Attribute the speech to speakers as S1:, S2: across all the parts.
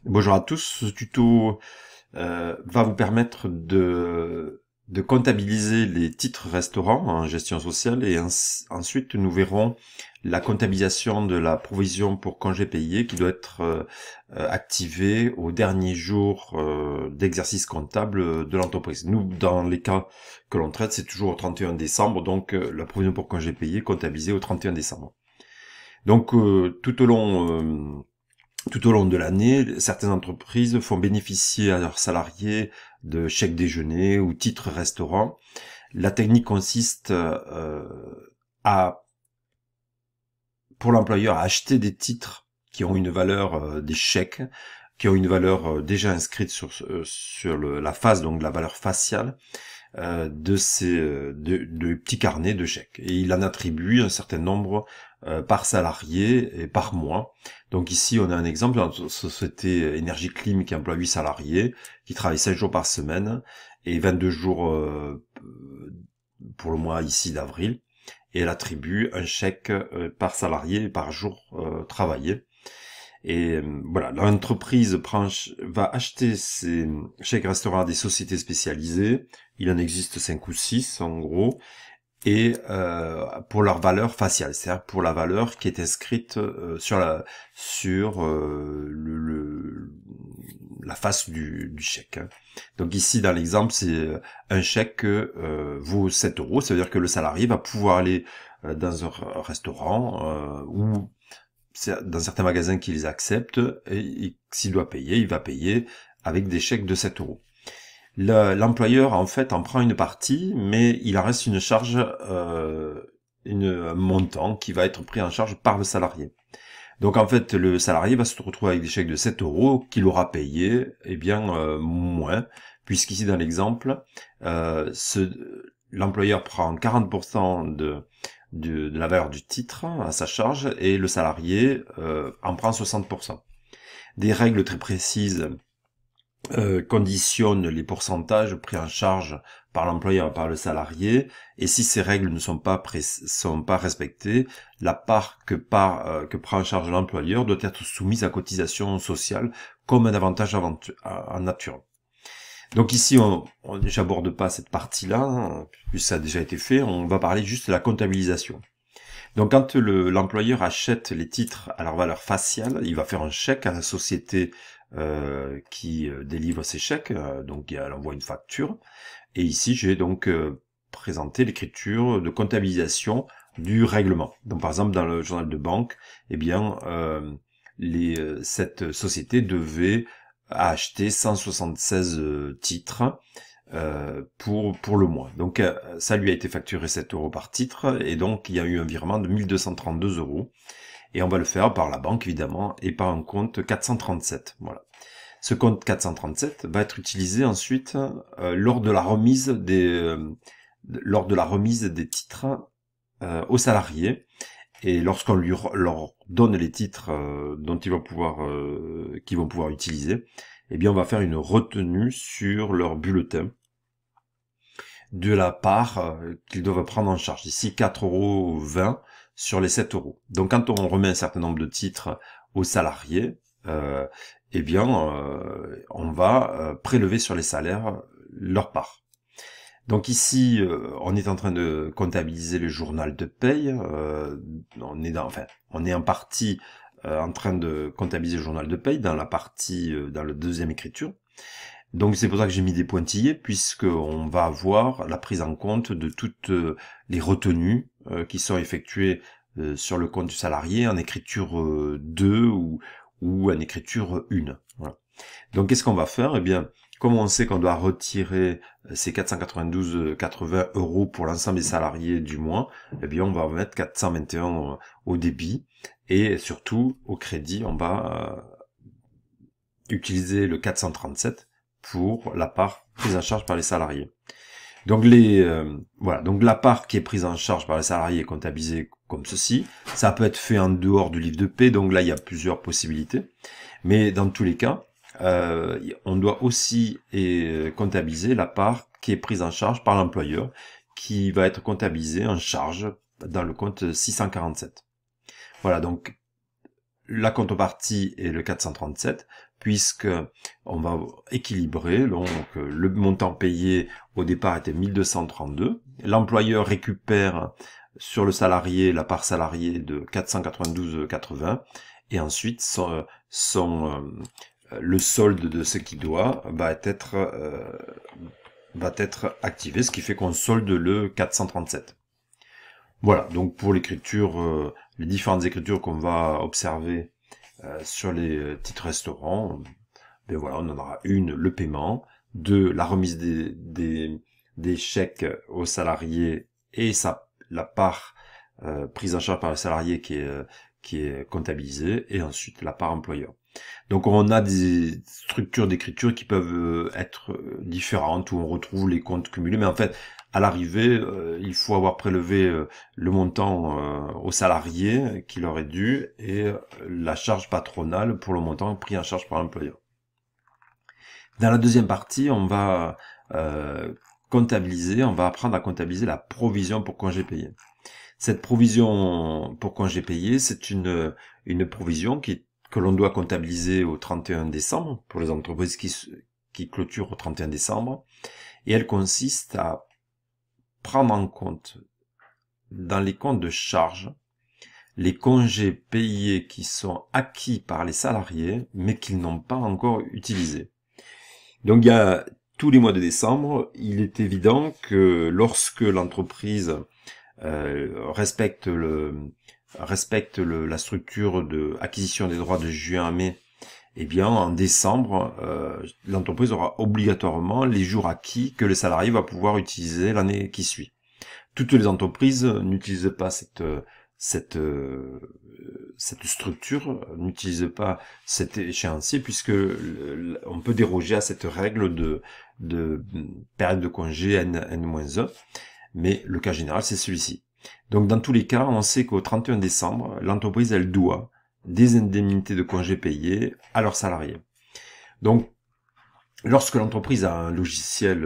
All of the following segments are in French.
S1: Bonjour à tous, ce tuto va vous permettre de comptabiliser les titres restaurants en gestion sociale et ensuite nous verrons la comptabilisation de la provision pour congés payés qui doit être activée au dernier jour d'exercice comptable de l'entreprise. Nous, dans les cas que l'on traite, c'est toujours au 31 décembre, donc la provision pour congés payés comptabilisée au 31 décembre. Donc tout au long de l'année, certaines entreprises font bénéficier à leurs salariés de chèques déjeuner ou titres restaurant. La technique consiste pour l'employeur à acheter des titres qui ont une valeur, des chèques, qui ont une valeur déjà inscrite sur la face, donc la valeur faciale, de petits carnets de chèques. Et il en attribue un certain nombre par salarié et par mois. Donc ici, on a un exemple d'une société Énergie Clim qui emploie 8 salariés, qui travaille 5 jours par semaine et 22 jours pour le mois ici d'avril. Et elle attribue un chèque par salarié et par jour travaillé. Et voilà, l'entreprise va acheter ces chèques restaurants à des sociétés spécialisées. Il en existe 5 ou 6 en gros. Et pour leur valeur faciale, c'est-à-dire pour la valeur qui est inscrite sur la face du chèque. Hein. Donc ici dans l'exemple, c'est un chèque vaut 7 euros. Ça veut dire que le salarié va pouvoir aller dans un restaurant ou dans certains magasins qui les acceptent, et s'il doit payer, il va payer avec des chèques de 7 euros. L'employeur, en fait, en prend une partie, mais il en reste une charge, un montant qui va être pris en charge par le salarié. Donc, en fait, le salarié va se retrouver avec des chèques de 7 euros qu'il aura payé, eh bien, moins, puisqu'ici, dans l'exemple, l'employeur prend 40% de la valeur du titre à sa charge et le salarié en prend 60%. Des règles très précises conditionnent les pourcentages pris en charge par l'employeur et par le salarié, et si ces règles ne sont pas respectées, la part que prend en charge l'employeur doit être soumise à cotisation sociale comme un avantage en nature. Donc ici, j'aborde pas cette partie-là, hein, puisque ça a déjà été fait, on va parler juste de la comptabilisation. Donc quand l'employeur achète les titres à leur valeur faciale, il va faire un chèque à la société qui délivre ces chèques, donc elle envoie une facture, et ici j'ai donc présenté l'écriture de comptabilisation du règlement. Donc par exemple dans le journal de banque, eh bien cette société devait acheter 176 titres pour le mois. Donc ça lui a été facturé 7 euros par titre, et donc il y a eu un virement de 1232 euros. Et on va le faire par la banque, évidemment, et par un compte 437. Voilà. Ce compte 437 va être utilisé ensuite lors de la remise des titres aux salariés. Et lorsqu'on leur donne les titres qu'ils vont pouvoir utiliser, eh bien on va faire une retenue sur leur bulletin de la part qu'ils doivent prendre en charge. Ici 4,20 € sur les 7 euros. Donc quand on remet un certain nombre de titres aux salariés, eh bien on va prélever sur les salaires leur part. Donc ici, on est en train de comptabiliser le journal de paye. On est en partie en train de comptabiliser le journal de paye dans la deuxième écriture. Donc c'est pour ça que j'ai mis des pointillés, puisqu'on va avoir la prise en compte de toutes les retenues qui sont effectuées sur le compte du salarié en écriture 2 ou en écriture 1. Voilà. Donc qu'est-ce qu'on va faire? Eh bien, comme on sait qu'on doit retirer ces 492,80 € pour l'ensemble des salariés du mois, eh bien on va mettre 421 au débit, et surtout au crédit, on va utiliser le 437 pour la part prise en charge par les salariés. Donc voilà, donc la part qui est prise en charge par les salariés est comptabilisée comme ceci. Ça peut être fait en dehors du livre de paie, donc là il y a plusieurs possibilités. Mais dans tous les cas, on doit aussi comptabiliser la part qui est prise en charge par l'employeur, qui va être comptabilisée en charge dans le compte 647. Voilà, donc la contrepartie est le 437 puisque on va équilibrer. Donc le montant payé au départ était 1232. L'employeur récupère sur le salarié la part salariée de 492,80 et ensuite le solde de ce qu'il doit va être activé, ce qui fait qu'on solde le 437. Voilà, donc pour l'écriture, les différentes écritures qu'on va observer sur les titres restaurants, ben voilà, on en aura une, le paiement, deux, la remise des chèques aux salariés et la part prise en charge par le salarié qui est comptabilisée, et ensuite la part employeur. Donc on a des structures d'écriture qui peuvent être différentes, où on retrouve les comptes cumulés, mais en fait, à l'arrivée, il faut avoir prélevé le montant aux salariés qui leur est dû et la charge patronale pour le montant pris en charge par l'employeur. Dans la deuxième partie, on va on va apprendre à comptabiliser la provision pour congé payé. Cette provision pour congé payé, c'est une provision que l'on doit comptabiliser au 31 décembre pour les entreprises qui clôturent au 31 décembre, et elle consiste à prendre en compte dans les comptes de charge les congés payés qui sont acquis par les salariés mais qu'ils n'ont pas encore utilisés. Donc il y a tous les mois de décembre, il est évident que lorsque l'entreprise respecte la structure de acquisition des droits de juin à mai, eh bien en décembre, l'entreprise aura obligatoirement les jours acquis que le salarié va pouvoir utiliser l'année qui suit. Toutes les entreprises n'utilisent pas cette structure, n'utilisent pas cet échéancier, puisque on peut déroger à cette règle de période de congé N-1, mais le cas général c'est celui-ci. Donc dans tous les cas, on sait qu'au 31 décembre, l'entreprise elle doit des indemnités de congés payés à leurs salariés. Donc lorsque l'entreprise a un logiciel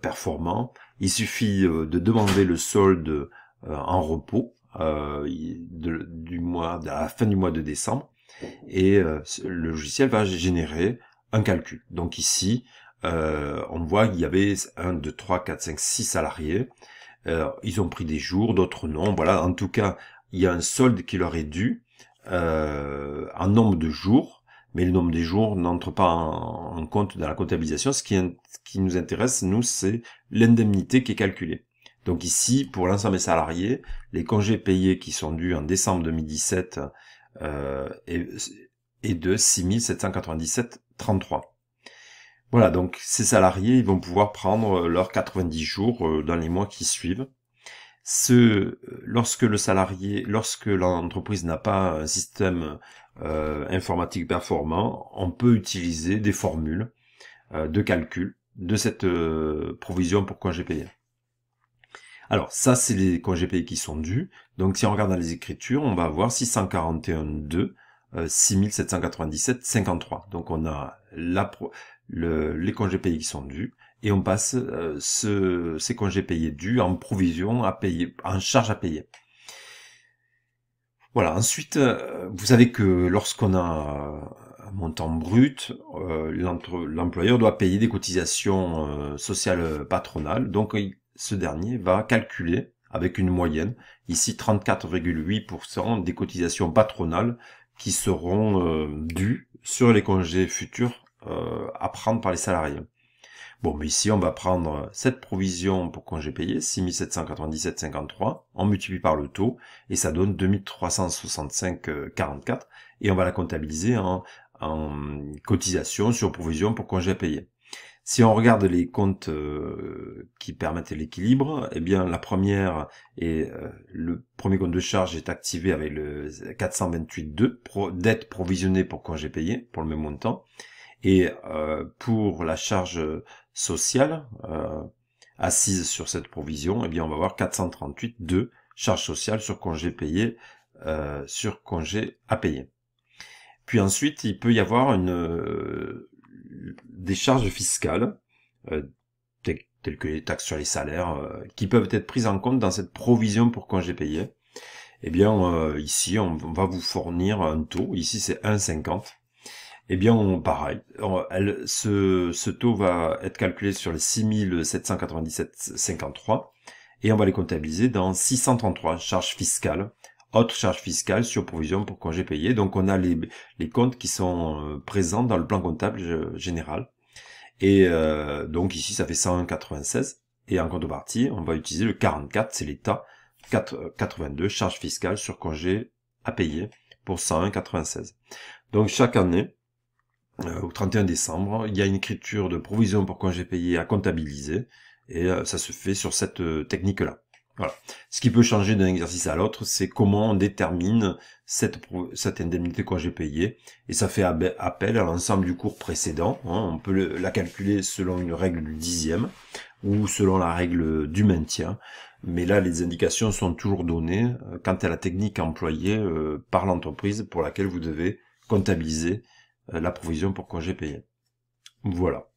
S1: performant, il suffit de demander le solde en repos de la fin du mois de décembre, et le logiciel va générer un calcul. Donc ici, on voit qu'il y avait 1, 2, 3, 4, 5, 6 salariés. Ils ont pris des jours, d'autres non. Voilà, en tout cas, il y a un solde qui leur est dû en nombre de jours, mais le nombre des jours n'entre pas en compte dans la comptabilisation. Ce qui nous intéresse, nous, c'est l'indemnité qui est calculée. Donc ici, pour l'ensemble des salariés, les congés payés qui sont dus en décembre 2017 est de 6 797,33. Voilà, donc ces salariés, ils vont pouvoir prendre leurs 90 jours dans les mois qui suivent. Lorsque l'entreprise n'a pas un système informatique performant, on peut utiliser des formules de calcul de cette provision pour congés payés. Alors ça, c'est les congés payés qui sont dus. Donc si on regarde dans les écritures, on va avoir 641,2, 6797, 53. Donc on a les congés payés qui sont dus, et on passe ces congés payés dus en provision à payer, en charge à payer. Voilà, ensuite, vous savez que lorsqu'on a un montant brut, l'employeur doit payer des cotisations sociales patronales, donc ce dernier va calculer avec une moyenne, ici 34,8% des cotisations patronales qui seront dues sur les congés futurs à prendre par les salariés. Bon, mais ici, on va prendre cette provision pour congés payés, 6797,53, on multiplie par le taux, et ça donne 2365,44, et on va la comptabiliser en cotisation sur provision pour congés payés. Si on regarde les comptes qui permettent l'équilibre, eh bien la première le premier compte de charge est activé avec le 428,2, dette provisionnée pour congés payés, pour le même montant. Et pour la charge sociale assise sur cette provision, eh bien on va avoir 438,2 charge sociale sur congé payé, sur congé à payer. Puis ensuite, il peut y avoir des charges fiscales, telles que les taxes sur les salaires, qui peuvent être prises en compte dans cette provision pour congé payé. Eh bien ici, on va vous fournir un taux. Ici, c'est 1,50. eh bien, pareil, ce taux va être calculé sur les 6797,53 et on va les comptabiliser dans 633 charges fiscales, autres charges fiscales sur provision pour congés payés. Donc, on a les comptes qui sont présents dans le plan comptable général. Et donc ici, ça fait 101,96. Et en contrepartie, on va utiliser le 44, c'est l'État, 82 charges fiscales sur congés à payer pour 101,96. Donc chaque année, au 31 décembre, il y a une écriture de provision pour congés payés à comptabiliser, et ça se fait sur cette technique-là. Voilà. Ce qui peut changer d'un exercice à l'autre, c'est comment on détermine cette indemnité congé payé, et ça fait appel à l'ensemble du cours précédent. Hein. On peut la calculer selon une règle du dixième, ou selon la règle du maintien, mais là les indications sont toujours données quant à la technique employée par l'entreprise pour laquelle vous devez comptabiliser la provision pour congé payé. Voilà.